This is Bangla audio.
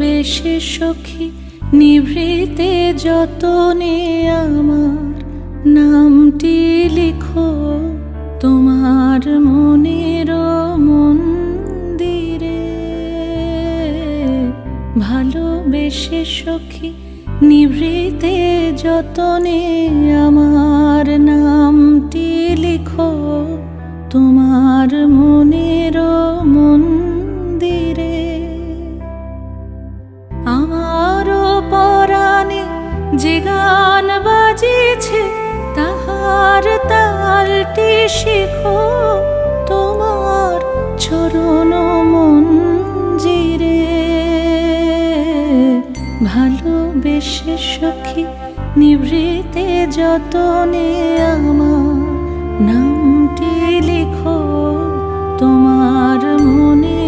ভালোবেসে সখী নিভৃতে যতনে আমার নামটি লিখো তোমার মনের মন্দিরে। ভালোবেসে সখী নিভৃতে যতনে আমার নামটি লিখো তোমার মনের মন্দিরে। আমারও পরাণে যে গান বাজিছে তাহার তালটি শিখো তোমার চরণ মঞ্জিরে। ভালোবেসে সখী নিভৃতে যতনে আমার নামটি লিখো তোমার মনে